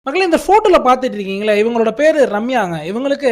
மக்களே இந்த ஃபோட்டோல பார்த்துட்டு இருக்கீங்களா? இவங்களோட பேரு ரம்யாங்க. இவங்களுக்கு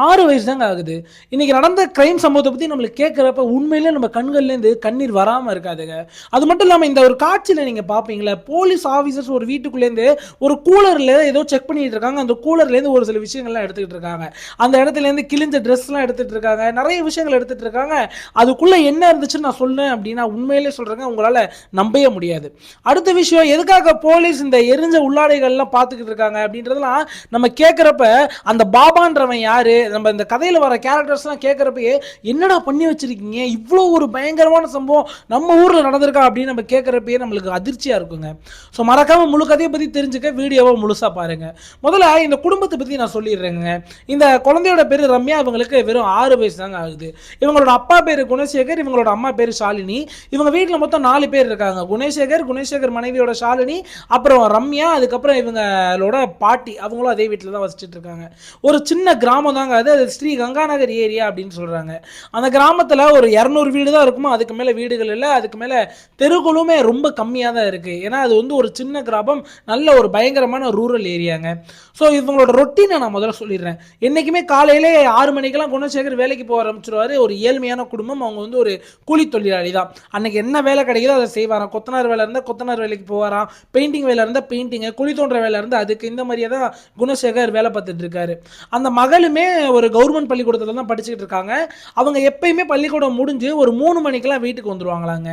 6 வயசு தாங்க ஆகுது. இன்னைக்கு நடந்த கிரைம் சம்பவத்த பத்தி நம்மளுக்கு கேட்கிறப்ப உண்மையிலேயே நம்ம கண்கள்லேருந்து கண்ணீர் வராம இருக்காதுங்க. அது மட்டும் இல்லாம இந்த ஒரு காட்சியில நீங்க பார்ப்பீங்களா, போலீஸ் ஆஃபீசர்ஸ் ஒரு வீட்டுக்குள்ளேருந்து ஒரு கூலர்ல ஏதோ செக் பண்ணிட்டு இருக்காங்க. அந்த கூலர்லேருந்து ஒரு சில விஷயங்கள்லாம் எடுத்துக்கிட்டு இருக்காங்க. அந்த இடத்துலேருந்து கிழிஞ்ச ட்ரெஸ்லாம் எடுத்துட்டு இருக்காங்க. நெறைய விஷயங்கள் எடுத்துட்டு இருக்காங்க. அதுக்குள்ள என்ன இருந்துச்சுன்னு நான் சொன்னேன் அப்டின்னா, உண்மையிலேயே சொல்றேங்க உங்களால நம்பவே முடியாது. அடுத்த விஷயம் எதுக்காக போலீஸ் இந்த எரிஞ்ச உள்ளாடைகள்லாம் பார்த்துக்கிட்டு இருக்காங்க அப்படின்றதெல்லாம் நம்ம கேட்குறப்ப அந்த பாபான்றவன் யாரு, நம்ம இந்த கதையில் வர கேரக்டர்ஸ்லாம் கேட்குறப்பயே என்னடா பண்ணி வச்சிருக்கீங்க, இவ்வளோ ஒரு பயங்கரமான சம்பவம் நம்ம ஊரில் நடந்திருக்கா அப்படின்னு நம்ம கேட்குறப்பயே நம்மளுக்கு அதிர்ச்சியாக இருக்குங்க. ஸோ மறக்காம முழு கதையை பற்றி தெரிஞ்சுக்க வீடியோவை முழுசாக பாருங்க. முதல்ல இந்த குடும்பத்தை பற்றி நான் சொல்லிடுறேங்க. இந்த குழந்தையோட பேர் ரம்யா. இவங்களுக்கு வெறும் 6 வயசு தாங்க ஆகுது. இவங்களோட அப்பா பேர் குணசேகர், இவங்களோட அம்மா பேர் ஷாலினி. இவங்க வீட்டில் மொத்தம் 4 பேர் இருக்காங்க. குணசேகர் மனைவியோட ஷாலினி, அப்புறம் ரம்யா, அதுக்கப்புறம் இவங்களோட பாட்டி, அவங்களும் அதே வீட்டில் தான் வசிச்சுட்டு இருக்காங்க. ஒரு சின்ன கிராமம் தாங்க அது. ஸ்ரீ கங்காநகர் ஏரியா அப்படின்னு சொல்றாங்க. அந்த கிராமத்தில் ஒரு 200 வீடு தான் இருக்குமா, அதுக்கு மேலே வீடுகள் இல்லை. அதுக்கு மேலே தெருக்களுமே ரொம்ப கம்மியாக தான் இருக்கு. ஏன்னா அது வந்து ஒரு சின்ன கிராமம், நல்ல ஒரு பயங்கரமான ரூரல் ஏரியாங்க. ஸோ இவங்களோட ரொட்டீனை நான் முதல்ல சொல்லிடுறேன். என்றைக்குமே காலையிலே 6 மணிக்கெல்லாம் குணசேகர் வேலைக்கு போக ஆரம்பிச்சிருவாரு. ஒரு ஏழ்மையான குடும்பம். அவங்க வந்து ஒரு கூலி தொழிலாளி தான். அன்னைக்கு என்ன வேலை கிடைக்குதோ அதை செய்வாராம். கொத்தனார் வேலை இருந்தால் கொத்தனார் வேலைக்கு போவாராம். பெயிண்டிங் வேலை இருந்தால் பெயிண்டிங், குழி தோன்ற வேலை இருந்தால் அதுக்கு, இந்த மாதிரியே தான் குணசேகர் வேலை பார்த்துட்டு இருக்காரு. அந்த மகளுமே ஒரு கவர்மெண்ட் பள்ளிக்கூடத்தில் தான் படிச்சுக்கிட்டு இருக்காங்க. அவங்க எப்பயுமே பள்ளிக்கூடம் முடிஞ்சு ஒரு 3 மணிக்கெல்லாம் வீட்டுக்கு வந்துருவாங்களாங்க.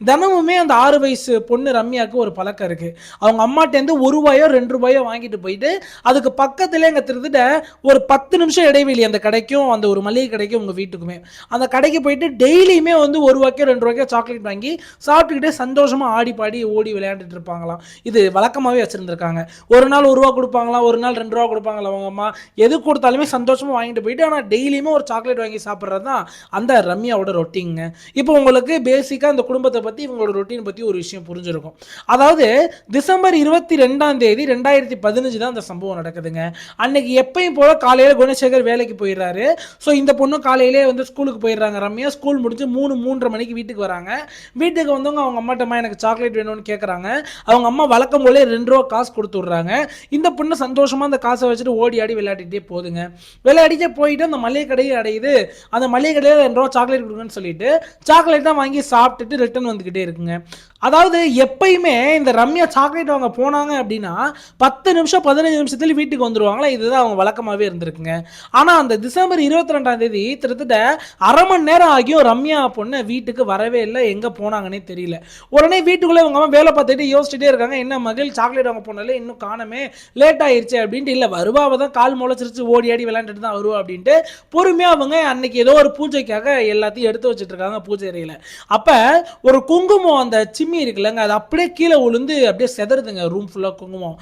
தினமுமே அந்த 6 வயசு பொண்ணு ரம்யாவுக்கு ஒரு பழக்கம் இருக்கு. அவங்க அம்மாட்டேருந்து ₹1 ₹2 வாங்கிட்டு போயிட்டு அதுக்கு பக்கத்துல எங்க திருத்திட்ட ஒரு 10 நிமிஷம் இடைவெளி அந்த கடைக்கும், அந்த ஒரு மளிகை கடைக்கும் உங்க வீட்டுக்குமே, அந்த கடைக்கு போயிட்டு டெய்லியுமே வந்து ₹1 ₹2 சாக்லேட் வாங்கி சாப்பிட்டுக்கிட்டே சந்தோஷமா ஆடி பாடி ஓடி விளையாண்டுட்டு இருப்பாங்களாம். இது வழக்கமாகவே வச்சிருந்திருக்காங்க. ஒரு நாள் ₹1 கொடுப்பாங்களாம், ஒரு நாள் ₹2 கொடுப்பாங்களாம். அவங்க அம்மா எது கொடுத்தாலுமே சந்தோஷமா வாங்கிட்டு போயிட்டு, ஆனால் டெய்லியுமே ஒரு சாக்லேட் வாங்கி சாப்பிட்றது தான் அந்த ரம்யாவோட ரொட்டீனுங்க. இப்போ உங்களுக்கு பேசிக்காக அந்த குடும்பத்தை பற்றி, இவங்களோட ரொட்டீன் பற்றி ஒரு விஷயம் புரிஞ்சிருக்கும். அதாவது டிசம்பர் 22ஆம் தேதி 2015 தான் அந்த சம்பவம் நடக்குதுங்க. அன்னைக்கு எப்பயும் போல காலையில் குணசேகர் வேலைக்கு போயிடுறாரு. ஸோ இந்த பொண்ணு காலையிலே வந்து ஸ்கூலுக்கு போயிடுறாங்க. ரம்யா ஸ்கூல் முடிஞ்சு 3:30 மணிக்கு வீட்டுக்கு வராங்க. வீட்டுக்கு வந்தவங்க அவங்க அம்மாட்டமா எனக்கு சாக்லேட் வேணும்னு கேட்குறாங்க. அவங்க அம்மா வழக்கம் போலே ₹2 காசு கொடுத்து விட்றாங்க. இந்த பொண்ணு சந்தோஷமா அந்த காசை வச்சுட்டு ஓடி ஆடி விளையாடிட்டே போகுதுங்க. விளையாடிட்டே போயிட்டு அந்த மளிகை கடையை அடையுது. அந்த மளிகை கடையில் ₹2 சாக்லேட் கொடுங்கன்னு சொல்லிட்டு சாக்லேட் தான் வாங்கி சாப்பிட்டுட்டு ரிட்டர்ன் வந்துக்கிட்டே இருக்குங்க. அதாவது எப்பயுமே இந்த ரம்யா சாக்லேட் வாங்க போனாங்க அப்படின்னா 10 நிமிஷம் 15 நிமிஷத்துல வீட்டுக்கு வந்துருவாங்களா. இதுதான் அவங்க வழக்கமாகவே இருந்திருக்குங்க. ஆனால் அந்த டிசம்பர் 22ஆம் தேதி கிட்டத்தட்ட அரை மணி நேரம் ஆகியும் ரம்யா பொண்ணு வீட்டுக்கு வரவே இல்லை. எங்கே போனாங்கன்னே தெரியல. உடனே வீட்டுக்குள்ளே அவங்க அம்மா வேலை பார்த்துட்டு யோசிச்சுட்டே இருக்காங்க, என்ன மகள் சாக்லேட் வாங்க போனாலே இன்னும் காணமே, லேட் ஆயிடுச்சு அப்படின்ட்டு. இல்லை வருவாவை தான், கால் முளைச்சிருச்சு, ஓடி ஆடி விளையாண்டுட்டு தான் வருவா அப்படின்ட்டு பொறுமையாக அவங்க அன்னைக்கு ஏதோ ஒரு பூஜைக்காக எல்லாத்தையும் எடுத்து வச்சுட்டு இருக்காங்க பூஜை அறையில். அப்போ ஒரு குங்குமம், அந்த சிம்மி இருக்குல்லங்க, அது அப்படியே கீழே விழுந்து அப்படியே செதறுதுங்க ரூம் ஃபுல்லாக குங்குமம்.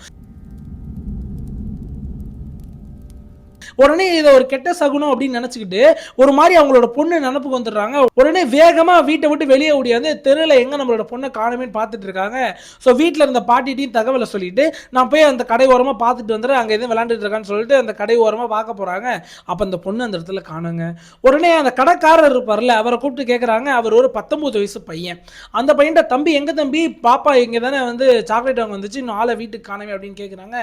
உடனே இதை ஒரு கெட்ட சகுனம் அப்படின்னு நினைச்சுக்கிட்டு ஒரு மாதிரி அவங்களோட பொண்ணு நினப்புக்கு வந்துடுறாங்க. உடனே வேகமா வீட்டை விட்டு வெளியே ஓடியாந்து தெருவில் எங்க நம்மளோட பொண்ணை காணுமேன்னு பார்த்துட்டு இருக்காங்க. ஸோ வீட்டில் இருந்த பாட்டிட்டையும் தகவலை சொல்லிட்டு நான் போய் அந்த கடை ஓரமாக பார்த்துட்டு வந்துடுறேன், அங்கே எதுவும் விளையாண்டுட்டு இருக்கான்னு சொல்லிட்டு அந்த கடை ஓரமாக பார்க்க போறாங்க. அப்போ அந்த பொண்ணு அந்த இடத்துல காணுங்க. உடனே அந்த கடைக்காரர் இருப்பார்ல, அவரை கூப்பிட்டு கேட்குறாங்க. அவர் ஒரு 19 வயசு பையன். அந்த பையன்ட, தம்பி எங்க தம்பி, பாப்பா இங்கே தானே வந்து சாக்லேட் வாங்க வந்துச்சு, இன்னும் ஆளை வீட்டுக்கு காணவே அப்படின்னு கேட்குறாங்க.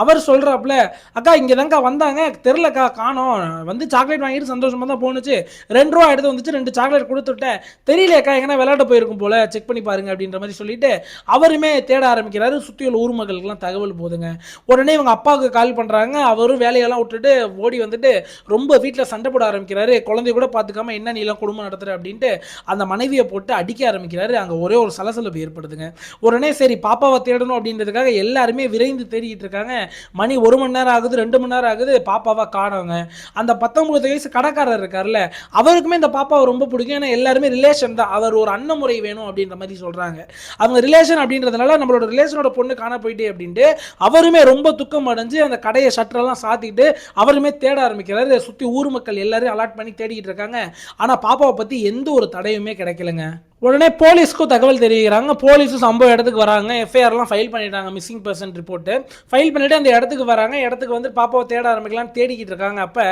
அவர் சொல்றாப்புல, அக்கா இங்கே தாங்க வந்தாங்க, தெரியலக்கா காணோம், வந்து சாக்லேட் வாங்கிட்டு சந்தோஷமா தான் போனுச்சு, ₹2 எடுத்து வந்துச்சு, 2 சாக்லேட் கொடுத்துட்டேன், தெரியலக்கா எங்கன்னா விளையாட போயிருக்கும் போல, செக் பண்ணி பாருங்க அப்படின்ற மாதிரி சொல்லிட்டு அவருமே தேட ஆரம்பிக்கிறாரு. சுற்றியுள்ள ஊர் மக்களுக்குலாம் தகவல் போதுங்க. உடனே இவங்க அப்பாவுக்கு கால் பண்றாங்க. அவரும் வேலையெல்லாம் விட்டுட்டு ஓடி வந்துட்டு ரொம்ப வீட்டில் சண்டை போட ஆரம்பிக்கிறாரு. குழந்தைய கூட பார்த்துக்காம என்ன நீ எல்லாம் குடும்பம் நடத்துற அப்படின்ட்டு அந்த மனைவியை போட்டு அடிக்க ஆரம்பிக்கிறாரு. அங்கே ஒரே ஒரு சலசலப்பு ஏற்படுதுங்க. உடனே சரி பாப்பாவை தேடணும் அப்படின்றதுக்காக எல்லாருமே விரைந்து தேடிட்டு இருக்காங்க. மணி 1 மணி நேரம் ஆகுது, 2 மணி நேரம் ஆகுது, பாப்பாவை காணோங்க. அந்த 19 வயசு கடைக்காரர் இருக்கார்ல, அவருக்குமே இந்த பாப்பாவை ரொம்ப பிடிக்கும். ஏன்னா எல்லாருமே ரிலேஷன் தான். அவர் ஒரு அண்ணன் முறை வேணும் அப்படின்ற மாதிரி சொல்றாங்க. அவங்க ரிலேஷன் அப்படின்றதுனால நம்மளோட ரிலேஷனோட பொண்ணு காண போயிட்டே அப்படின்ட்டு அவருமே ரொம்ப துக்கம் அடைஞ்சு அந்த கடையை ஷட்டரெல்லாம் சாத்திட்டு அவருமே தேட ஆரம்பிக்கிறாரு. சுற்றி ஊர் மக்கள் எல்லாரும் அலாட் பண்ணி தேடிக்கிட்டு இருக்காங்க. ஆனால் பாப்பாவை பற்றி எந்த ஒரு தடையுமே கிடைக்கலங்க. உடனே போலீஸ்க்கும் தகவல் தெரிவிக்கிறாங்க. போலீஸும் சம்பவ இடத்துக்கு வராங்க. எஃப்ஐஆர்லாம் ஃபைல் பண்ணிட்டாங்க. மிஸ்ஸிங் பர்சன் ரிப்போர்ட்டு ஃபைல் பண்ணிவிட்டு அந்த இடத்துக்கு வராங்க. இடத்துக்கு வந்து பாப்பாவை தேட ஆரம்பிக்கலாம்னு தேடிக்கிட்டு இருக்காங்க. அப்போ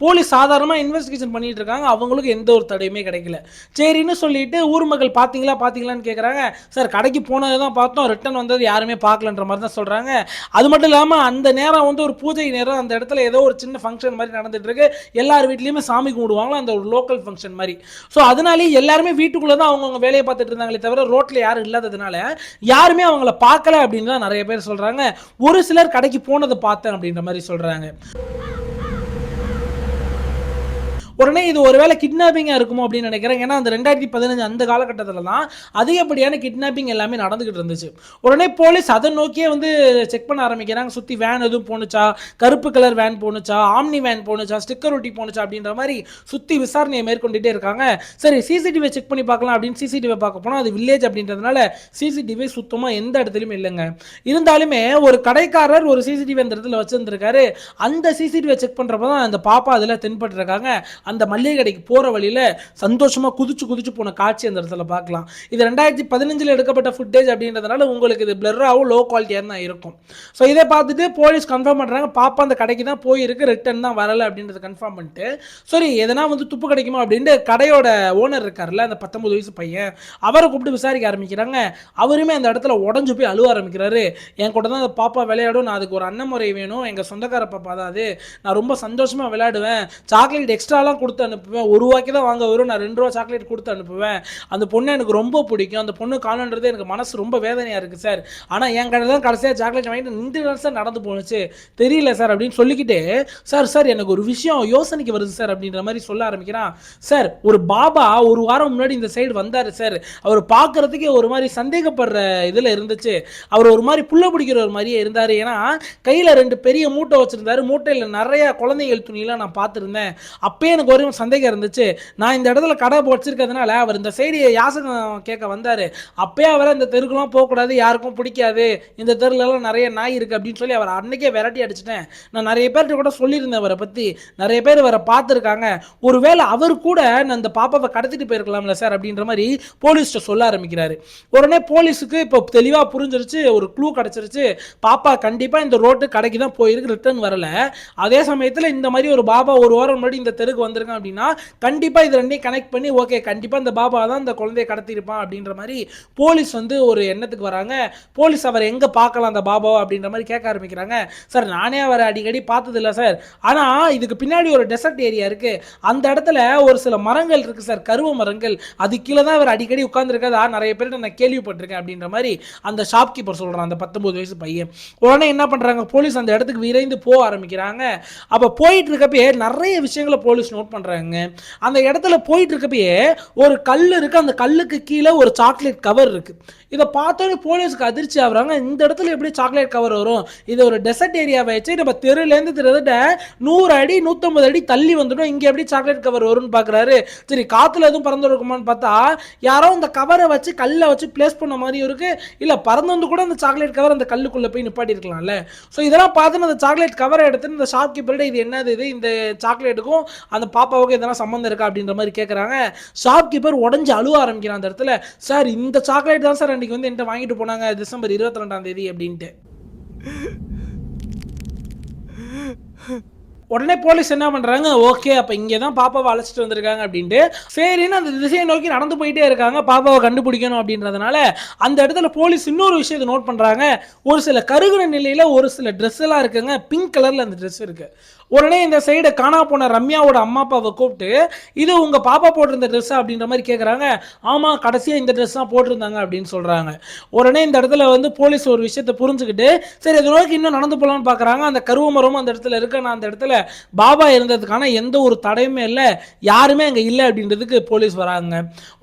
போலீஸ் சாதாரணமாக இன்வெஸ்டிகேஷன் பண்ணிட்டு இருக்காங்க. அவங்களுக்கு எந்த ஒரு தடையுமே கிடைக்கல. சரின்னு சொல்லிட்டு ஊர் மக்கள் பார்த்தீங்களான்னு கேட்குறாங்க. சார் கடைக்கு போனது தான் பார்த்தோம், ரிட்டன் வந்தது யாருமே பார்க்கலன்ற மாதிரி தான் சொல்கிறாங்க. அது மட்டும் இல்லாமல் அந்த நேரம் வந்து ஒரு பூஜை நேரம், அந்த இடத்துல ஏதோ ஒரு சின்ன ஃபங்க்ஷன் மாதிரி நடந்துட்டு இருக்கு. எல்லார் வீட்லேயுமே சாமி கும்பிடுவாங்களா, அந்த ஒரு லோக்கல் ஃபங்க்ஷன் மாதிரி. ஸோ அதனாலே எல்லாருமே வீட்டுக்குள்ளே தான் அவங்க வேலையை பார்த்துட்டு இருந்தாங்களே தவிர ரோட்ல யாரும் இல்லாததுனால யாருமே அவங்கள பார்க்கல அப்படின்னு தான் நிறைய பேர் சொல்றாங்க. ஒரு சிலர் கடைக்கு போனதை பார்த்தேன் அப்படின்ற மாதிரி சொல்றாங்க. உடனே இது ஒருவேளை கிட்னாப்பிங்காக இருக்குமோ அப்படின்னு நினைக்கிறேன். ஏன்னா அந்த 2015 அந்த காலகட்டத்தில் தான் அதிகப்படியான கிட்னாப்பிங் எல்லாமே நடந்துகிட்டு இருந்துச்சு. உடனே போலீஸ் அதை நோக்கியே வந்து செக் பண்ண ஆரம்பிக்கிறாங்க. சுற்றி வேன் எதுவும் போணுச்சா, கருப்பு கலர் வேன் போணுச்சா, ஆம்னி வேன் போணுச்சா, ஸ்டிக்கர் ஒட்டி போணுச்சா அப்படின்ற மாதிரி சுற்றி விசாரணையை மேற்கொண்டுட்டே இருக்காங்க. சரி சிசிடிவி செக் பண்ணி பார்க்கலாம் அப்படின்னு சிசிடிவி பார்க்க போனால் அது வில்லேஜ் அப்படின்றதுனால சிசிடிவி சுத்தமாக எந்த இடத்துலையும் இல்லைங்க. இருந்தாலுமே ஒரு கடைக்காரர் ஒரு சிசிடிவி அந்த இடத்துல வச்சிருந்திருக்காரு. அந்த சிசிடிவியை செக் பண்ணுறப்ப தான் அந்த பாப்பா அதில் தென்பட்டுருக்காங்க. அந்த மல்லிகை கடைக்கு போகிற வழியில் சந்தோஷமாக குதிச்சு போன காட்சி அந்த இடத்துல பார்க்கலாம். இது 2015 எடுக்கப்பட்ட ஃபுட்டேஜ் அப்படின்றதுனால உங்களுக்கு இது பிளர்ராகவும் லோ குவாலிட்டியாக தான் இருக்கும். ஸோ இதை பார்த்துட்டு போலீஸ் கன்ஃபார்ம் பண்ணுறாங்க, பாப்பா அந்த கடைக்கு தான் போயிருக்கு, ரிட்டன் தான் வரலை அப்படின்றத கன்ஃபார்ம் பண்ணிட்டு சரி எதனா வந்து துப்பு கிடைக்குமா அப்படின்ட்டு கடையோட ஓனர் இருக்கார்ல, அந்த 19 வயசு பையன், அவரை கூப்பிட்டு விசாரிக்க ஆரம்பிக்கிறாங்க. அவருமே அந்த இடத்துல உடஞ்சு போய் அழுவ ஆரம்பிக்கிறாரு. என் கூட தான் அந்த பாப்பா விளையாடும், நான் அதுக்கு ஒரு அண்ணன் முறை வேணும், எங்கள் சொந்தக்கார பாப்பா தான் அது, நான் ரொம்ப சந்தோஷமாக விளையாடுவேன், சாக்லேட் எக்ஸ்ட்ராலாம் கொடுத்து அனுப்புவேன், ₹1 தான் வாங்க வரும், நான் ₹2 சாக்லேட் கொடுத்து அனுப்புவேன், அந்த பொண்ணை எனக்கு ரொம்ப பிடிக்கும், அந்த பொண்ணு காணுன்றது எனக்கு மனசு ரொம்ப வேதனையாக இருக்குது சார், ஆனால் என் கடை தான் கடைசியாக சாக்லேட் வாங்கிட்டு 2 வருஷம் நடந்து போணுச்சு, தெரியல சார் அப்படின்னு சொல்லிக்கிட்டு சார் எனக்கு ஒரு விஷயம் யோசனைக்கு வருது சார் அப்படின்ற மாதிரி சொல்ல ஆரம்பிக்கிறான். சார் ஒரு பாபா ஒரு வாரம் முன்னாடி இந்த சைடு வந்தார் சார், அவர் பார்க்கறதுக்கே ஒரு மாதிரி சந்தேகப்படுற இதில் இருந்துச்சு, அவர் ஒரு மாதிரி புள்ள பிடிக்கிற ஒரு மாதிரியே இருந்தார், ஏன்னா கையில் 2 பெரிய மூட்டை வச்சுருந்தாரு, மூட்டையில் நிறைய குழந்தைகள் துணியெல்லாம் நான் பார்த்துருந்தேன், அப்பயே எனக்கு ஒரு சந்தேகம் இருந்துச்சு, நான் இந்த இடத்துல கடை வச்சிருக்கிறதுனால அவர் இந்த சைடு யாசகம் கேட்க வந்தார், அப்பயே அவரை இந்த தெருக்குலாம் போகக்கூடாது, யாருக்கும் பிடிக்காது, இந்த தெருலெல்லாம் நிறைய நாய் இருக்குது அப்படின்னு சொல்லி அவர் அன்னைக்கே விரட்டி அடிச்சிட்டேன், நான் நிறைய பேர்கிட்ட கூட சொல்லியிருந்தேன் அவரை பற்றி, நிறைய பேர் அவரை பார்த்துருக்காங்க, ஒருவேளை அவர் கூட நான் இந்த பாப்பாவை கடத்திட்டு போயிருக்கலாம்ல சார் அப்படின்ற மாதிரி போலீஸ்கிட்ட சொல்ல ஆரம்பிக்கிறாரு. உடனே போலீஸுக்கு இப்போ தெளிவாக புரிஞ்சிருச்சு, ஒரு க்ளூ கிடச்சிருச்சு, பாப்பா கண்டிப்பாக இந்த ரோட்டு கடைக்கு தான் போயிருக்கு, ரிட்டர்ன் வரல, அதே சமயத்தில் இந்த மாதிரி ஒரு பாபா ஒரு வாரம் முன்னாடி இந்த தெருக்கு வந்திருக்கான் அப்படின்னா கண்டிப்பாக இது ரெண்டையும் கனெக்ட் பண்ணி ஓகே கண்டிப்பாக இந்த பாபா தான் இந்த குழந்தையை கடத்திருப்பான் அப்படின்ற மாதிரி போலீஸ் வந்து ஒரு எண்ணத்துக்கு வராங்க. போலீஸ் அவர் எங்கே பார்க்கலாம் அந்த பாபாவை அப்படின்ற மாதிரி கேட்க ஆரம்பிக்கிறாங்க. சார் நானே அவரை அடிக்கடி பார்த்ததில்லை சார், ஆனால் இதுக்கு பின்னாடி ஒரு டெசர்ட் ஏரியா இருக்குது, அந்த இடத்துல ஒரு சில மரங்கள் இருக்குது சார், கருவ மரங்கள், அது கீழே தான் அவர் அடிக்கடி உட்கார்ந்துருக்காதா நிறைய பேர்கிட்ட நான் கேள்விப்பட்டிருக்கேன் அப்படின்ற மாதிரி அந்த ஷாப்கீப்பர் சொல்கிறான், அந்த 19 வயசு பையன். உடனே என்ன பண்ணுறாங்க, போலீஸ் அந்த இடத்துக்கு விரைந்து போக ஆரம்பிக்கிறாங்க. அப்போ போயிட்டு இருக்கப்பயே நிறைய விஷயங்களை போலீஸ் நோட் பண்ணுறாங்க. அந்த இடத்துல போயிட்டு இருக்கப்பயே ஒரு கல் இருக்குது, அந்த கல்லுக்கு கீழே ஒரு சாக்லேட் கவர் இருக்குது. இதை பார்த்தோன்னே போலீஸுக்கு அதிர்ச்சி ஆகுறாங்க, இந்த இடத்துல எப்படி சாக்லேட் கவர் வரும், இது ஒரு டெசர்ட் ஏரியாவை வச்சு நம்ம தெருலேருந்து திறந்துட்ட 100 அடி 150 அடி தள்ளி வந்துடும், இங்கே எப்படி சாக்லேட் கவர் வரும்னு பார்க்குறாரு. சரி காற்றுல எதுவும் பறந்து இருக்குமான்னு பார்த்தா யாரோ இந்த கவரை வச்சு கல்லை வச்சு பிளேஸ் பண்ண மாதிரியும் இருக்குது, இல்லை பறந்து வந்து கூட அந்த சாக்லேட் கவர் அந்த கல்லுக்குள்ளே போய் நிப்பாட்டி இருக்கலாம்ல. ஸோ இதெல்லாம் பார்த்துன்னு அந்த சாக்லேட் கவரை எடுத்துன்னு இந்த ஷாப்கீப்பர்கிட்ட இது என்னது, இது இந்த சாக்லேட்டுக்கும் அந்த பாப்பாவுக்கும் எதனா சம்மந்தம் இருக்கா அப்படின்ற மாதிரி கேட்குறாங்க. ஷாப்கீப்பர் உடஞ்சி அழுவ ஆரம்பிக்கிறான் அந்த இடத்துல. சார் இந்த சாக்லேட் தான் சார் அன்றைக்கி வந்து என்கிட்ட வாங்கிட்டு போனாங்க டிசம்பர் 22 அப்படின்ட்டு. உடனே போலீஸ் என்ன பண்ணுறாங்க, ஓகே அப்போ இங்கே தான் பாப்பாவை அழைச்சிட்டு வந்திருக்காங்க அப்படின்ட்டு சரின்னு அந்த திசையை நோக்கி நடந்து போயிட்டே இருக்காங்க, பாப்பாவை கண்டுபிடிக்கணும் அப்படின்றதுனால. அந்த இடத்துல போலீஸ் இன்னொரு விஷயத்தை நோட் பண்ணுறாங்க, ஒரு சில கருகுன நிலையில் ஒரு சில ட்ரெஸ் எல்லாம் இருக்குங்க, பிங்க் கலரில் அந்த ட்ரெஸ் இருக்குது. உடனே இந்த சைடு காணா போன ரம்யாவோட அம்மா அப்பாவை கூப்பிட்டு இது உங்கள் பாப்பா போட்டிருந்த ட்ரெஸ் அப்படின்ற மாதிரி கேட்குறாங்க. ஆமாம் கடைசியாக இந்த ட்ரெஸ் தான் போட்டிருந்தாங்க அப்படின்னு சொல்கிறாங்க. உடனே இந்த இடத்துல வந்து போலீஸ் ஒரு விஷயத்தை புரிஞ்சுக்கிட்டு சரி அது நோக்கி இன்னும் நடந்து போகலான்னு பார்க்குறாங்க. அந்த கருவ மரமும் அந்த இடத்துல இருக்கு, நான் அந்த இடத்துல பாபா இருந்ததுக்கான எந்த ஒரு தடையுமே இல்லை, யாருமே அங்கே இல்லை அப்படின்றதுக்கு போலீஸ் வராங்க.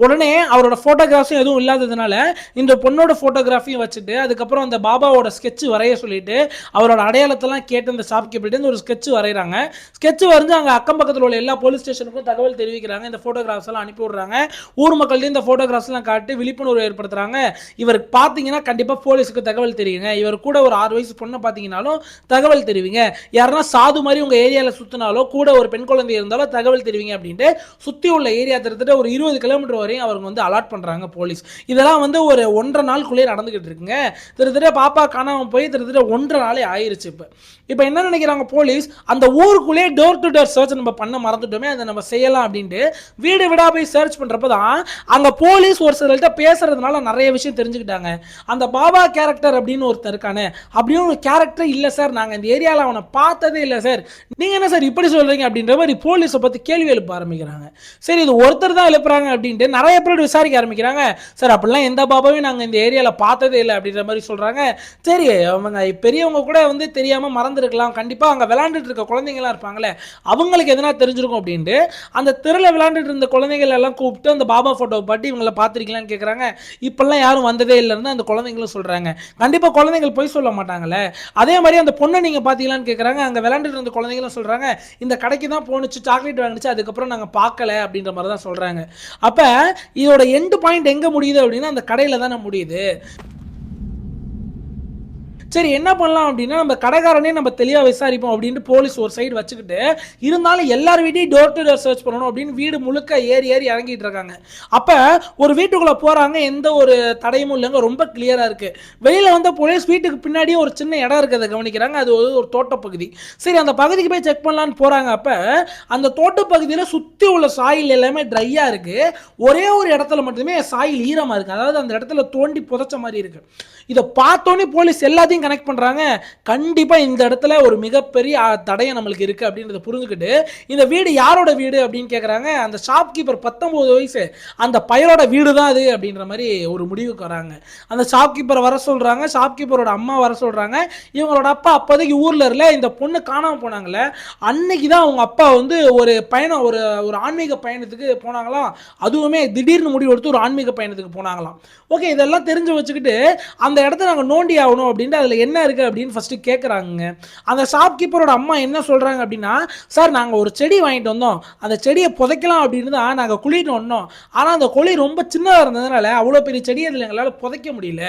உடனே அவரோட ஃபோட்டோகிராஃபும் எதுவும் இல்லாததுனால இந்த பொண்ணோட ஃபோட்டோகிராஃபியும் வச்சுட்டு அதுக்கப்புறம் அந்த பாபாவோட ஸ்கெட்ச் வரைய சொல்லிட்டு அவரோட அடையாளத்தெல்லாம் கேட்டு அந்த ஷாப்கீப்பர்கிட்ட ஒரு ஸ்கெட்ச் வரைகிறாங்க. ஸ்கெட்ச் வரைஞ்சு அங்கே அக்கம் பக்கத்தில் உள்ள எல்லா போலீஸ் ஸ்டேஷனுக்கும் தகவல் தெரிவிக்கிறாங்க. இந்த ஃபோட்டோகிராஃப்ஸ் எல்லாம் அனுப்பி விடுறாங்க. ஊர் மக்கள்கிட்ட இந்த ஃபோட்டோகிராஃப்ஸ் எல்லாம் காட்டி விழிப்புணர்வு ஏற்படுத்துறாங்க. இவருக்கு பார்த்தீங்கன்னா கண்டிப்பாக போலீஸுக்கு தகவல் தெரியுங்க, இவர் கூட ஒரு 6 வயசு பொண்ணை பார்த்தீங்கன்னாலும் தகவல் தெரிவிங்க, யாருன்னா சாது மாதிரி உங்க ஏரியாவில் சுற்றினாலோ கூட ஒரு பெண் குழந்தை இருந்தாலோ தகவல் தெரிவிங்க அப்படின்ட்டு சுற்றி உள்ள ஏரியா கிட்டத்தட்ட ஒரு 20 கிலோமீட்டர் வரையும் அவங்க வந்து அலாட் பண்ணுறாங்க போலீஸ். இதெல்லாம் வந்து ஒரு 1.5 நாளுக்குள்ளேயே நடந்துகிட்டு இருக்குங்க. கிட்டத்தட்ட பாப்பா காணாமல் போய் கிட்டத்தட்ட 1.5 நாளே ஆயிருச்சு. இப்போ என்ன நினைக்கிறாங்க போலீஸ், அந்த ஊருக்குள்ளே டோர் டு டோர் சர்ச் நம்ம பண்ண மறந்துட்டோமே, அதை நம்ம செய்யலாம் அப்படின்ட்டு வீடு விடா போய் சர்ச் பண்ணுறப்ப தான் அங்கே போலீஸ் ஒரு சிலர்கிட்ட பேசுறதுனால நிறைய விஷயம் தெரிஞ்சுக்கிட்டாங்க. அந்த பாபா கேரக்டர் அப்படின்னு ஒருத்தர் இருக்கானே, அப்படியும் ஒரு கேரக்டர் இல்லை சார், நாங்கள் இந்த ஏரியாவில் அவனை பார்த்ததே இல்லை சார், நீங்கள் என்ன சார் இப்படி சொல்கிறீங்க அப்படின்ற மாதிரி போலீஸை பற்றி கேள்வி எழுப்ப ஆரம்பிக்கிறாங்க. சரி, இது ஒருத்தர் தான் எழுப்புறாங்க அப்படின்ட்டு நிறைய பேர் விசாரிக்க ஆரம்பிக்கிறாங்க. சார், அப்படிலாம் எந்த பாபாவையும் நாங்கள் இந்த ஏரியாவில் பார்த்ததே இல்லை அப்படின்ற மாதிரி சொல்கிறாங்க. சரி, அவங்க பெரியவங்க கூட வந்து தெரியாமல் மறந்துருக்கலாம், கண்டிப்பாக அங்கே விளையாண்டுட்டு இருக்க குழந்தைங்களாம் இருப்பாங்களே, அவங்களுக்கு எதனா தெரிஞ்சிருக்கும் அப்படின்ட்டு அந்த தெருவில் விளையாண்டுட்டு இருந்த குழந்தைகள் எல்லாம் கூப்பிட்டு அந்த பாபா ஃபோட்டோவை பாட்டி இவங்களை பார்த்துருக்கலான்னு கேட்குறாங்க. இப்பெல்லாம் யாரும் வந்ததே இல்லைன்னு அந்த குழந்தைங்களும் சொல்கிறாங்க. கண்டிப்பாக குழந்தைகள் போய் சொல்ல மாட்டாங்களே. அதே மாதிரி அந்த பொண்ணை நீங்கள் பார்த்தீங்களான்னு கேட்குறாங்க. அங்கே விளையாண்டுட்டு இருந்த குழந்தைங்களும் சொல்கிறாங்க, இந்த கடைக்கு தான் போணுச்சு, சாக்லேட் வாங்கிச்சு, அதுக்கப்புறம் நாங்கள் பார்க்கல அப்படின்ற மாதிரி தான் சொல்கிறாங்க. அப்போ இதோட எண்டு பாயிண்ட் எங்கே முடியுது அப்படின்னா அந்த கடையில் தானே முடியுது. சரி, என்ன பண்ணலாம் அப்படின்னா நம்ம கடைக்காரனே நம்ம தெளிவாக விசாரிப்போம் அப்படின்ட்டு போலீஸ் ஒரு சைடு வச்சுக்கிட்டு, இருந்தாலும் எல்லார் வீட்டையும் டோர் டு டோர் சர்ச் பண்ணணும் அப்படின்னு வீடு முழுக்க ஏறி இறங்கிட்டு இருக்காங்க. அப்போ ஒரு வீட்டுக்குள்ளே போகிறாங்க, எந்த ஒரு தடையும் இல்லைங்க, ரொம்ப கிளியராக இருக்குது. வெளியில் வந்த போலீஸ் வீட்டுக்கு பின்னாடியே ஒரு சின்ன இடம் இருக்கிறத கவனிக்கிறாங்க. அது ஒரு தோட்டப்பகுதி. சரி, அந்த பகுதிக்கு போய் செக் பண்ணலான்னு போகிறாங்க. அப்போ அந்த தோட்டப்பகுதியில் சுற்றி உள்ள சாயில் எல்லாமே ட்ரையாக இருக்குது. ஒரே ஒரு இடத்துல மட்டுமே சாயில் ஈரமாக இருக்குது. அதாவது அந்த இடத்துல தோண்டி புதைச்ச மாதிரி இருக்குது. இதை பார்த்தோன்னே போலீஸ் எல்லாத்தையும் கனெக்ட் பண்ணுறாங்க. கண்டிப்பாக இந்த இடத்துல ஒரு மிகப்பெரிய தடையம் நம்மளுக்கு இருக்குது அப்படின்றத புரிஞ்சுக்கிட்டு, இந்த வீடு யாரோட வீடு அப்படின்னு கேட்குறாங்க. அந்த ஷாப்கீப்பர் 19 வயசு, அந்த பையனோட வீடு தான் அது அப்படின்ற மாதிரி ஒரு முடிவுக்கு வராங்க. அந்த ஷாப்கீப்பரை வர சொல்கிறாங்க. ஷாப்கீப்பரோட அம்மா வர சொல்கிறாங்க. இவங்களோட அப்பா அப்போதைக்கு ஊரில் இல்லை, இந்த பொண்ணு காணாமல் போனாங்களே, அன்னைக்கு தான் அவங்க அப்பா வந்து ஒரு பயணம், ஒரு ஆன்மீக பயணத்துக்கு போனாங்களாம். அதுவுமே திடீர்னு முடிவு எடுத்து ஒரு ஆன்மீக பயணத்துக்கு போனாங்களாம். ஓகே, இதெல்லாம் தெரிஞ்சு வச்சுக்கிட்டு அந்த இடத்த நாங்கள் நோண்டி ஆகணும் அப்படின்ட்டு அதில் என்ன இருக்குது அப்படின்னு ஃபஸ்ட்டு கேட்குறாங்க. அந்த ஷாப்கீப்பரோட அம்மா என்ன சொல்கிறாங்க அப்படின்னா, சார், நாங்கள் ஒரு செடி வாங்கிட்டு வந்தோம், அந்த செடியை புதைக்கலாம் அப்படின்னு தான் நாங்கள் குழிட்டு வந்தோம். ஆனால் அந்த குழி ரொம்ப சின்னதாக இருந்ததுனால அவ்வளோ பெரிய செடியை அதில் எங்களால் புதைக்க முடியல,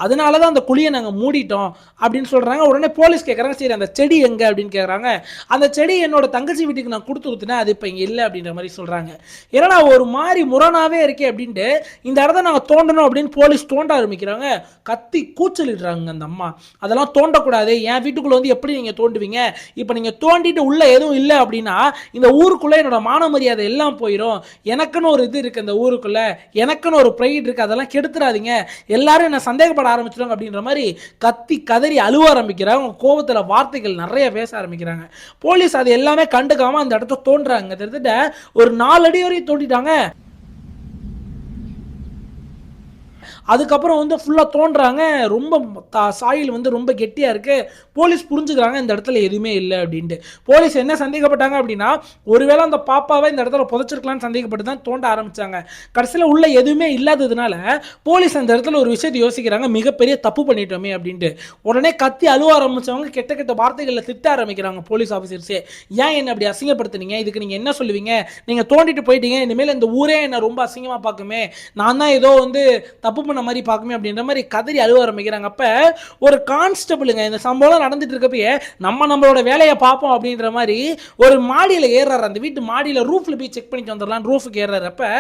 அதனால தான் அந்த குழியை நாங்கள் மூடிட்டோம் அப்படின்னு சொல்கிறாங்க. உடனே போலீஸ் கேட்குறாங்க, சரி அந்த செடி எங்கே அப்படின்னு கேட்குறாங்க. அந்த செடி என்னோட தங்கச்சி வீட்டுக்கு நான் கொடுத்து கொடுத்தேன், அது இப்போ இங்கே இல்லை அப்படின்ற மாதிரி சொல்கிறாங்க. ஏன்னா ஒரு மாதிரி முரணாகவே இருக்கே அப்படின்ட்டு இந்த இடத்த நாங்கள் தோண்டணும் அப்படின்னு போலீஸ் தோண்ட ஆரம்பிக்கிறாங்க. கத்தி கூச்சலிடுறாங்க அந்த அம்மா. அதெல்லாம் தோண்டக்கூடாது, என் வீட்டுக்குள்ளே வந்து எப்படி நீங்கள் தோண்டுவீங்க, இப்போ நீங்கள் தோண்டிட்டு உள்ளே எதுவும் இல்லை அப்படின்னா இந்த ஊருக்குள்ளே என்னோட மான மரியாதை எல்லாம் போயிடும், எனக்குன்னு ஒரு இது இருக்குது, இந்த ஊருக்குள்ளே எனக்குன்னு ஒரு ப்ரைட் இருக்குது, அதெல்லாம் கெடுத்துடாதீங்க, எல்லாரும் என்ன சந்தேகப்பட ஆரம்பிச்சிடுவாங்க அப்படின்ற மாதிரி கத்தி கதறி அழுவ ஆரம்பிக்கிறாங்க. கோபத்தில் வார்த்தைகள் நிறைய பேச ஆரம்பிக்கிறாங்க. போலீஸ் அது எல்லாமே கண்டுக்காமல் அந்த இடத்த தோன்றாங்க. கிட்டத்தட்ட ஒரு 4 அடி வரையும் தோண்டிட்டாங்க. அதுக்கப்புறம் வந்து ஃபுல்லாக தோன்றாங்க. ரொம்ப சாயில் வந்து ரொம்ப கெட்டியாக இருக்குது. போலீஸ் புரிஞ்சுக்கிறாங்க இந்த இடத்துல எதுவுமே இல்லை அப்படின்ட்டு. போலீஸ் என்ன சந்தேகப்பட்டாங்க அப்படின்னா, ஒருவேளை அந்த பாப்பாவை இந்த இடத்துல புதைச்சிருக்கலான்னு சந்தேகப்பட்டு தான் தோண்ட ஆரம்பித்தாங்க. கடைசியில் உள்ள எதுவுமே இல்லாததுனால போலீஸ் அந்த இடத்துல ஒரு விஷயத்தை யோசிக்கிறாங்க, மிகப்பெரிய தப்பு பண்ணிட்டோமே அப்படின்ட்டு. உடனே கத்தி அழுவ ஆரம்பித்தவங்க கெட்ட கெட்ட வார்த்தைகளில் திட்ட ஆரம்பிக்கிறாங்க போலீஸ் ஆஃபீஸர்ஸே. ஏன் என்ன அப்படி அசிங்கப்படுத்துனீங்க, இதுக்கு நீங்கள் என்ன சொல்லுவீங்க, நீங்கள் தோண்டிட்டு போயிட்டீங்க, இனிமேல் இந்த ஊரே என்ன ரொம்ப அசிங்கமாக பார்க்குமே, நான் தான் ஏதோ வந்து தப்பு பண்ண மாதிரி பார்க்குமே அப்படின்ற மாதிரி கதறி அழுவ ஆரம்பிக்கிறாங்க. அப்போ ஒரு கான்ஸ்டபிளுங்க இந்த சம்பவம் நடந்துட்டு இருக்கப்பயே நம்மளோட வேலையை பார்ப்போம் அப்படின்ற மாதிரி ஒரு மாடியில் ஏறாரு. அந்த வீட்டு மாடியில் ரூஃபில் போய் செக் பண்ணிட்டு வந்துடலாம். ரூஃபுக்கு ஏறாரு. அப்போ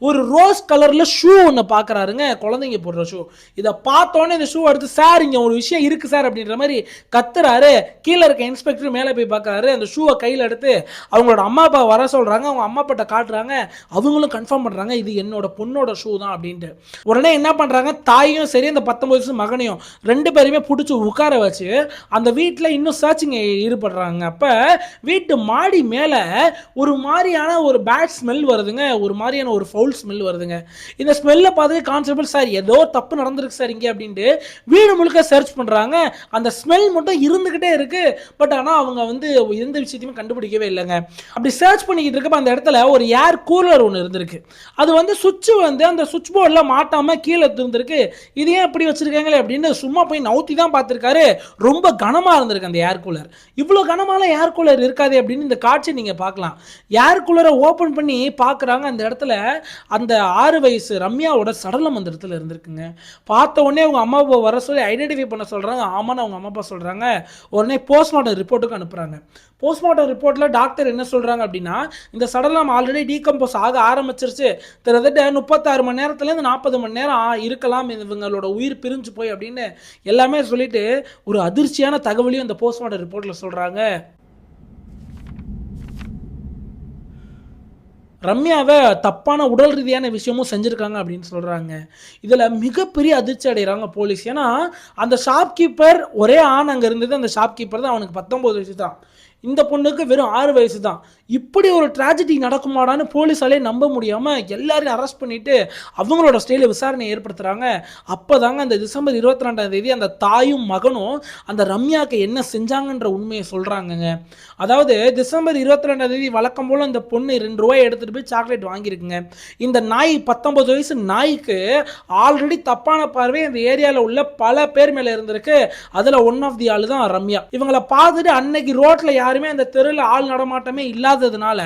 ஒரு ரோஸ் கலரில் ஷூ ஒன்று பார்க்குறாருங்க, குழந்தைங்க போடுற ஷூ. இதை பார்த்தோன்னே இந்த ஷூ எடுத்து, சார் இங்கே ஒரு விஷயம் இருக்குது சார் அப்படின்ற மாதிரி கத்துறாரு. கீழே இருக்க இன்ஸ்பெக்டர் மேலே போய் பார்க்குறாரு. அந்த ஷூவை கையில் எடுத்து அவங்களோட அம்மா அப்பா வர சொல்கிறாங்க. அவங்க அம்மா அப்பாட்ட காட்டுறாங்க. அவங்களும் கன்ஃபார்ம் பண்ணுறாங்க இது என்னோட பொண்ணோட ஷூ தான் அப்படின்ட்டு. உடனே என்ன பண்ணுறாங்க, தாயும் சரி அந்த 19 வயசு மகனையும் 2 பேருமே பிடிச்சி உட்கார வச்சு அந்த வீட்டில் இன்னும் சர்ச்சிங் ஈடுபடுறாங்க. அப்போ வீட்டு மாடி மேலே ஒரு மாதிரியான ஒரு பேட் ஸ்மெல் வருதுங்க, ஒரு மாதிரியான ஒரு ஃபவுல் ஸ்மெல் வருதுங்க. இந்த ஸ்மெல்லை பார்த்து கான்ஸ்டபிள், சார் ஏதோ தப்பு நடந்திருக்கு சார் இங்கே அப்படின்ட்டு வீடு முழுக்க சர்ச் பண்ணுறாங்க. அந்த ஸ்மெல் மட்டும் இருந்துக்கிட்டே இருக்கு. பட் ஆனால் அவங்க வந்து எந்த விஷயத்தையுமே கண்டுபிடிக்கவே இல்லைங்க. அப்படி சர்ச் பண்ணிக்கிட்டு இருக்கப்ப அந்த இடத்துல ஒரு ஏர் கூலர் ஒன்று இருந்திருக்கு. அது வந்து சுவிட்ச் வந்து அந்த சுவிட்ச் போர்டில் மாட்டாமல் கீழே இருந்திருக்கு, இது ஏன் இப்படி வச்சிருக்காங்களே அப்படின்னு சும்மா போய் நவுத்தி தான் பார்த்துருக்காரு. ரொம்ப கனமாக இருந்திருக்கு அந்த ஏர் கூலர். இவ்வளோ கனமான ஏர் கூலர் இருக்காது அப்படின்னு இந்த காட்சி நீங்கள் பார்க்கலாம். ஏர் கூலரை ஓப்பன் பண்ணி பார்க்குறாங்க. அந்த இடத்துல அந்த 6 வயசு ரம்யாவோட சடலம் அந்த இடத்துல இருந்திருக்குங்க. பார்த்த உடனே அவங்க அம்மா அப்பா வர சொல்லி ஐடென்டிஃபை பண்ண சொல்கிறாங்க. ஆமான்னு அவங்க அம்மா அப்பா சொல்கிறாங்க. உடனே போஸ்ட்மார்ட்டம் ரிப்போர்ட்டுக்கு அனுப்புகிறாங்க. போஸ்ட்மார்ட்டம் ரிப்போர்ட்டில் டாக்டர் என்ன சொல்கிறாங்க அப்படின்னா, இந்த சடலம் ஆல்ரெடி டீகம்போஸ் ஆக ஆரம்பிச்சிருச்சு. கிட்டத்தட்ட 36 மணி நேரத்துலேருந்து 40 மணி நேரம் இருக்கலாம் இவங்களோட உயிர் பிரிஞ்சு போய் அப்படின்னு எல்லாமே சொல்லிட்டு ஒரு அதிர்ச்சியான தகவலையும் இந்த போஸ்ட்மார்ட்டம் ரிப்போர்ட்டில் சொல்கிறாங்க. ரம்யாவை தப்பான உடல் ரீதியான விஷயமும் செஞ்சுருக்காங்க அப்படின்னு சொல்கிறாங்க. இதில் மிகப்பெரிய அதிர்ச்சி அடைகிறாங்க போலீஸ். ஏன்னா அந்த ஷாப்கீப்பர் ஒரே ஆண் அங்கே இருந்தது. அந்த ஷாப்கீப்பர் தான், அவனுக்கு 19 வயசு தான். இந்த பொண்ணுக்கு வெறும் 6 வயசு தான். இப்படி ஒரு ட்ராஜடி நடக்குமாடான்னு போலீஸாலே நம்ப முடியாமல் எல்லாரையும் அரெஸ்ட் பண்ணிவிட்டு அவங்களோட ஸ்டைலில் விசாரணை ஏற்படுத்துகிறாங்க. அப்போ தாங்க அந்த டிசம்பர் 22 அந்த தாயும் மகனும் அந்த ரம்யாவுக்கு என்ன செஞ்சாங்கன்ற உண்மையை சொல்கிறாங்கங்க. அதாவது டிசம்பர் 22 வழக்கம் போல் அந்த பொண்ணு 2 ரூபாய் எடுத்துகிட்டு போய் சாக்லேட் வாங்கியிருக்குங்க. இந்த நாய் 19 வயசு நாய்க்கு ஆல்ரெடி தப்பான பார்வை இந்த ஏரியாவில் உள்ள பல பேர் மேலே இருந்திருக்கு. அதில் ஒன் ஆஃப் தி ஆள் தான் ரம்யா. இவங்களை பார்த்துட்டு அன்னைக்கு ரோட்டில் யாருமே அந்த தெருவில் ஆள் நடமாட்டமே இல்லாததுனால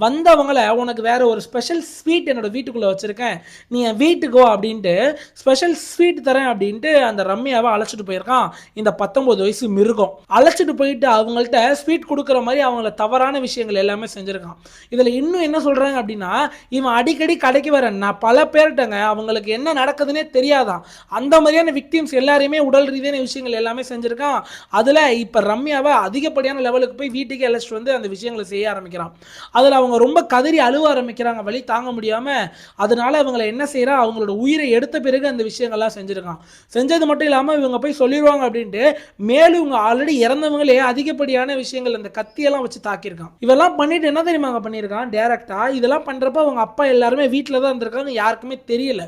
வந்தவங்களை, உனக்கு வேற ஒரு ஸ்பெஷல் ஸ்வீட் என்னோட வீட்டுக்குள்ளே வச்சுருக்கேன், நீ என் வீட்டுக்கோ அப்படின்ட்டு ஸ்பெஷல் ஸ்வீட் தரேன் அப்படின்ட்டு அந்த ரம்யாவை அழைச்சிட்டு போயிருக்கான் இந்த 19 வயசு மிருகம். அழைச்சிட்டு போயிட்டு அவங்கள்ட்ட ஸ்வீட் கொடுக்குற மாதிரி அவங்கள தவறான விஷயங்கள் எல்லாமே செஞ்சுருக்கான். இதில் இன்னும் என்ன சொல்கிறாங்க அப்படின்னா, இவன் அடிக்கடி கடைக்கு வரேன் நான் பல பேர்கிட்டங்க அவங்களுக்கு என்ன நடக்குதுன்னே தெரியாதான், அந்த மாதிரியான விக்டிம்ஸ் எல்லாரையுமே உடல் ரீதியான விஷயங்கள் எல்லாமே செஞ்சுருக்கான். அதில் இப்போ ரம்யாவை அதிகப்படியான லெவலுக்கு போய் வீட்டுக்கு அழைச்சிட்டு வந்து அந்த விஷயங்களை செய்ய ஆரம்பிக்கிறான். அதில் அவங்க ரொம்ப கதறி அழுவ ஆரம்பிக்கிறாங்க வலி தாங்க முடியாமல். அதனால இவங்களை என்ன செய்யறான், அவங்களோட உயிரை எடுத்த பிறகு அந்த விஷயங்கள்லாம் செஞ்சுருக்கான். செஞ்சது மட்டும் இல்லாமல் இவங்க போய் சொல்லிடுவாங்க அப்படின்ட்டு மேலும் இவங்க ஆல்ரெடி இறந்தவங்களே அதிகப்படியான விஷயங்கள் அந்த கத்தியெல்லாம் வச்சு தாக்கியிருக்கான். இவெல்லாம் பண்ணிட்டு என்ன தெரியுமாங்க பண்ணியிருக்கான் டைரக்டா, இதெல்லாம் பண்ணுறப்ப அவங்க அப்பா எல்லாருமே வீட்டில் தான் இருந்திருக்காங்க, யாருக்குமே தெரியல.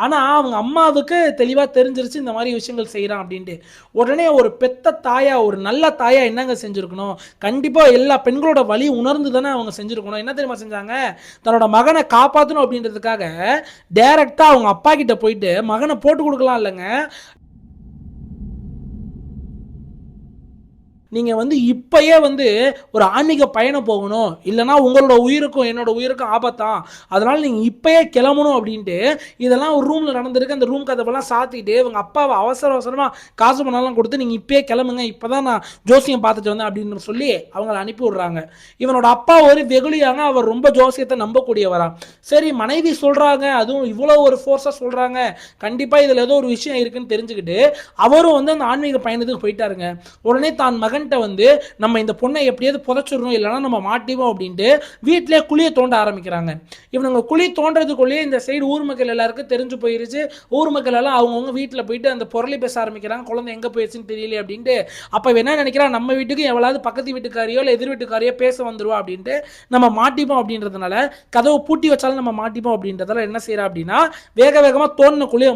ஆனால் அவங்க அம்மாவுக்கு தெளிவாக தெரிஞ்சிருச்சு இந்த மாதிரி விஷயங்கள் செய்கிறான் அப்படின்ட்டு. உடனே ஒரு பெத்த தாயா, ஒரு நல்ல தாயா என்னங்க செஞ்சுருக்கணும், கண்டிப்பாக எல்லா பெண்களோட வலி உணர்ந்து தானே அவங்க செஞ்சுருக்கணும். என்ன தெரியுமா செஞ்சாங்க, தன்னோட மகனை காப்பாற்றணும் அப்படின்றதுக்காக டைரக்டாக அவங்க அப்பா கிட்ட போயிட்டு மகனை போட்டு கொடுக்கலாம் இல்லைங்க, நீங்கள் இப்போயே ஒரு ஆன்மீக பயணம் போகணும், இல்லைனா உங்களோட உயிருக்கும் என்னோட உயிருக்கும் ஆபத்தான், அதனால் நீங்கள் இப்போயே கிளம்பணும் அப்படின்ட்டு இதெல்லாம் ஒரு ரூமில் நடந்திருக்கு. அந்த ரூம் கதவெல்லாம் சாத்திட்டு இவங்க அப்பாவை அவசரமாக காசு பண்ணாலும் கொடுத்து நீங்கள் இப்போயே கிளம்புங்க, இப்போ தான் நான் ஜோசியம் பார்த்துட்டு வந்தேன் அப்படின்னு சொல்லி அவங்கள அனுப்பி விட்றாங்க. இவனோட அப்பா ஒரு வெகுளியாங்க, அவர் ரொம்ப ஜோசியத்தை நம்பக்கூடியவரா. சரி மனைவி சொல்கிறாங்க, அதுவும் இவ்வளோ ஒரு ஃபோர்ஸாக சொல்கிறாங்க, கண்டிப்பாக இதில் ஏதோ ஒரு விஷயம் இருக்குன்னு தெரிஞ்சுக்கிட்டு அவரும் அந்த ஆன்மீக பயணத்துக்கு போயிட்டாருங்க. உடனே தான் மகன் நம்ம இந்த பொண்ணை எப்படியாவது புதைச்சிடணும், இல்லைன்னா நம்ம மாட்டிவோம் அப்படின்ட்டு வீட்டிலே குழியை தோண்ட ஆரம்பிக்கிறாங்க. இவங்க குழி தோன்றதுக்குள்ளேயே இந்த சைடு ஊர் மக்கள் எல்லாருக்கும் தெரிஞ்சு போயிருச்சு. ஊர் மக்கள் எல்லாம் அவங்கவுங்க வீட்டில் போயிட்டு அந்த பொருளை பேச ஆரம்பிக்கிறாங்க, குழந்தை எங்கே போயிடுச்சுன்னு தெரியல அப்படின்ட்டு. அப்போ என்ன நினைக்கிறான், நம்ம வீட்டுக்கு எவ்வளவு பக்கத்து வீட்டுக்காரியோ இல்லை எதிர் வீட்டுக்காரியோ பேச வந்துருவா அப்படின்ட்டு நம்ம மாட்டிப்போம் அப்படின்றதுனால, கதவை பூட்டி வச்சாலும் நம்ம மாட்டிப்போம் அப்படின்றதால என்ன செய்யறா அப்படின்னா, வேக வேகமாக தோண்டின குழியை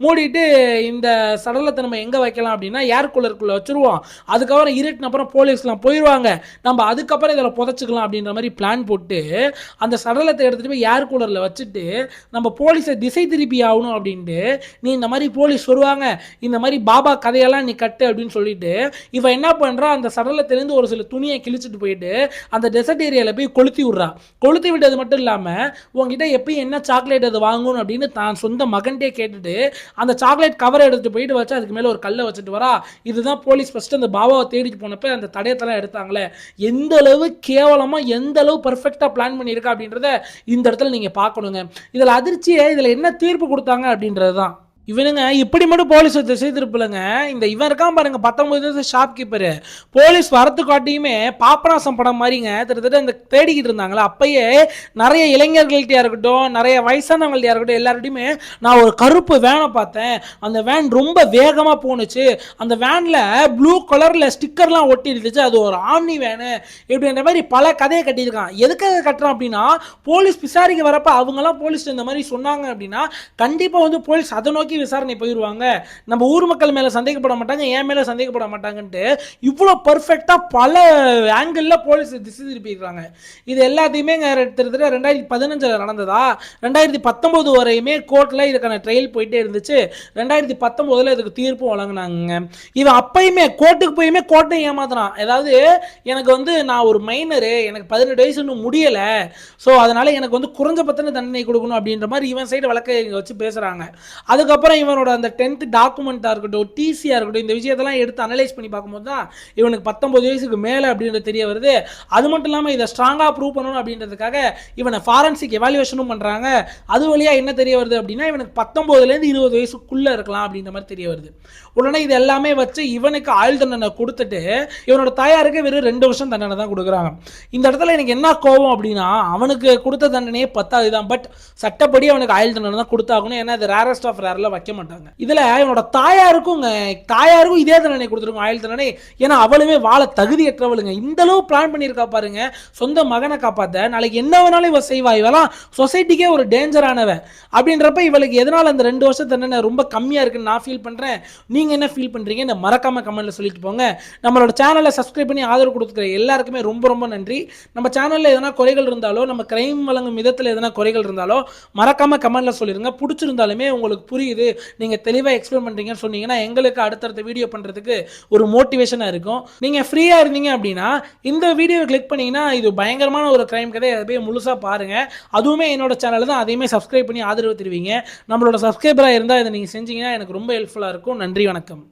மூடிட்டு இந்த சடலத்தை நம்ம எங்கே வைக்கலாம் அப்படின்னா ஏர் கூலருக்குள்ளே வச்சுருவோம், அதுக்கப்புறம் இருட்டின அப்புறம் போலீஸ்லாம் போயிடுவாங்க, நம்ம அதுக்கப்புறம் இதில் புதைச்சிக்கலாம் அப்படின்ற மாதிரி பிளான் போட்டு அந்த சடலத்தை எடுத்துகிட்டு போய் ஏர் கூலரில் வச்சுட்டு நம்ம போலீஸை திசை திருப்பி ஆகணும் அப்படின்ட்டு, நீ இந்த மாதிரி போலீஸ் வருவாங்க, இந்த மாதிரி பாபா கதையெல்லாம் நீ கட்டு அப்படின்னு சொல்லிட்டு இவன் என்ன பண்ணுறா, அந்த சடலத்திலேருந்து ஒரு சில துணியை கிழிச்சிட்டு போயிட்டு அந்த டெசர்ட் ஏரியாவில் போய் கொளுத்தி விட்றா. கொளுத்தி விட்டது மட்டும் இல்லாமல் உங்ககிட்ட எப்பயும் என்ன சாக்லேட் அது வாங்கணும் அப்படின்னு தான் சொந்த மகன்கிட்டே கேட்டுட்டு அந்த சாக்லேட் கவரை எடுத்துட்டு போயிட்டு வச்சு அதுக்கு மேலே ஒரு கல்லை வச்சுட்டு வரா. இதுதான் போலீஸ் ஃபஸ்ட்டு அந்த பாபாவை தேடிட்டு போனப்ப அந்த தடயத்தெல்லாம் எடுத்தாங்களே, எந்த அளவு கேவலமா எந்த அளவு பர்ஃபெக்டா பிளான் பண்ணியிருக்கா அப்படின்றத இந்த இடத்துல நீங்க பார்க்கணுங்க. இதுல அதிர்ச்சியே இதுல என்ன தீர்ப்பு கொடுத்தாங்க அப்படின்றதுதான். இவனுங்க இப்படி மட்டும் போலீஸ் திசை திருப்பலங்க. இந்த இவன் இருக்கான் பாருங்க 19 ஷாப் கீப்பரு, போலீஸ் வரத்து காட்டியுமே பாப்பநாசம் படம் மாதிரிங்க கிட்டத்தட்ட இந்த தேடிக்கிட்டு இருந்தாங்களா. அப்பயே நிறைய இளைஞர்கள்ட்டையா இருக்கட்டும், நிறைய வயசானவங்கள்ட்டையா இருக்கட்டும், எல்லார்ட்டையுமே நான் ஒரு கருப்பு வேனை பார்த்தேன், அந்த வேன் ரொம்ப வேகமாக போணுச்சு, அந்த வேனில் ப்ளூ கலரில் ஸ்டிக்கர்லாம் ஒட்டி இருந்துச்சு, அது ஒரு ஆம்னி வேனு, இப்படின்ற மாதிரி பல கதையை கட்டியிருக்கான். எதுக்காக கட்டுறான் அப்படின்னா, போலீஸ் விசாரிக்க வரப்ப அவங்கெல்லாம் போலீஸ் இந்த மாதிரி சொன்னாங்க அப்படின்னா கண்டிப்பாக போலீஸ் அதை நோக்கி நோக்கி விசாரணை போயிடுவாங்க, நம்ம ஊர் மக்கள் மேலே சந்தேகப்பட மாட்டாங்க, என் மேலே சந்தேகப்பட மாட்டாங்கன்ட்டு இவ்வளோ பர்ஃபெக்டாக பல ஆங்கிளில் போலீஸ் திசை திருப்பியிருக்காங்க. இது எல்லாத்தையுமே கிட்டத்தட்ட 2015 நடந்ததா, 2019 வரையுமே கோர்ட்டில் இதுக்கான ட்ரையல் போயிட்டே இருந்துச்சு. 2019 இதுக்கு தீர்ப்பும் வழங்கினாங்க. இவன் அப்பயுமே கோர்ட்டுக்கு போயுமே கோர்ட்டை ஏமாத்துறான். அதாவது எனக்கு வந்து நான் ஒரு மைனரு, எனக்கு 18 வயசு இன்னும் முடியலை, ஸோ அதனால எனக்கு வந்து குறைஞ்சபட்ச தண்டனை கொடுக்கணும் அப்படின்ற மாதிரி இவன் சைடு வழக்கை வச்சு பேசுறாங்க. அதுக்கப்புறம் இவனோட அந்த 10th டாக்குமெண்ட்டாக இருக்கட்டும், டிசியாக இருக்கட்டும், இந்த விஷயத்தெல்லாம் எடுத்து அனலைஸ் பண்ணி பார்க்கும்போது தான் இவனுக்கு 19 வயசுக்கு மேலே அப்படின்றது தெரிய வருது. அது மட்டும் இல்லாமல் இதை ஸ்ட்ராங்காக ப்ரூவ் பண்ணணும் அப்படின்றதுக்காக இவனை ஃபாரன்சிக் எவாலுவேஷனும் பண்ணுறாங்க. அது வழியாக என்ன தெரிய வருது அப்படின்னா இவனுக்கு 19லேருந்து 20 வயசுக்குள்ளே இருக்கலாம் அப்படின்ற மாதிரி தெரிய வருது. உடனே இது எல்லாமே வச்சு இவனுக்கு ஆயுள் தண்டனை கொடுத்துட்டு இவனோட தாயாருக்கு வெறும் 2 வருஷம் தண்டனை தான் கொடுக்குறாங்க. இந்த இடத்துல எனக்கு என்ன கோபம் அப்படின்னா, அவனுக்கு கொடுத்த தண்டனையே 10 தான், பட் சட்டப்படி அவனுக்கு ஆயுள் தண்டனை தான் கொடுத்தாகணும். ஏன்னா அது ரேரஸ்ட் ஆஃப் ரேரில் வைக்க மாட்டாங்க. இதில் இவனோட தாயாருக்கும் இதே தண்டனை கொடுத்துருக்கும், ஆயுள் தண்டனை. ஏன்னா அவளுமே வாழ தகுதியற்றவளுங்க. இந்த அளவு பிளான் பண்ணியிருக்கா பாருங்க, சொந்த மகனை காப்பாற்ற. நாளைக்கு என்ன வேணாலும் இவ செய்வா, இவெல்லாம் சொசைட்டிக்கே ஒரு டேஞ்சரானவ. அப்படின்றப்ப இவளுக்கு எதனால் அந்த 2 வருஷம் தண்டனை ரொம்ப கம்மியாக இருக்குன்னு நான் ஃபீல் பண்ணுறேன். நீங்கள் என்ன ஃபீல் பண்ணுறீங்க? இந்த மறக்காம கமெண்ட்டில் சொல்லிட்டு போங்க. நம்மளோட சேனலை சப்ஸ்கிரைப் பண்ணி ஆதரவு கொடுத்துக்கிற எல்லாருக்குமே ரொம்ப ரொம்ப நன்றி. நம்ம சேனலில் எதனா குறைகள் இருந்தாலோ, நம்ம கிரைம் வழங்கும் விதத்தில் எதனா குறைகள் இருந்தாலோ மறக்காம கமெண்ட்டில் சொல்லிடுங்க. பிடிச்சிருந்தாலுமே உங்களுக்கு புரியுது, நீங்கள் தெளிவாக எக்ஸ்பிளைன் பண்ணுறீங்கன்னு சொன்னீங்கன்னா எங்களுக்கு அடுத்தடுத்த வீடியோ பண்ணுறதுக்கு ஒரு மோட்டிவேஷனாக இருக்கும். நீங்கள் ஃப்ரீயாக இருந்தீங்க அப்படின்னா இந்த வீடியோவை கிளிக் பண்ணிங்கன்னா இது பயங்கரமான ஒரு கிரைம் கதை, அதை போய் முழுசாக பாருங்கள். அதுவுமே என்னோட சேனல் தான், அதையுமே சப்ஸ்கிரைப் பண்ணி ஆதரவு தருவீங்க. நம்மளோட சப்ஸ்கிரைபராக இருந்தால் இதை நீங்கள் செஞ்சீங்கன்னா எனக்கு ரொம்ப ஹெல்ப்ஃபுல்லாக இருக்கும். நன்றி, வணக்கம்.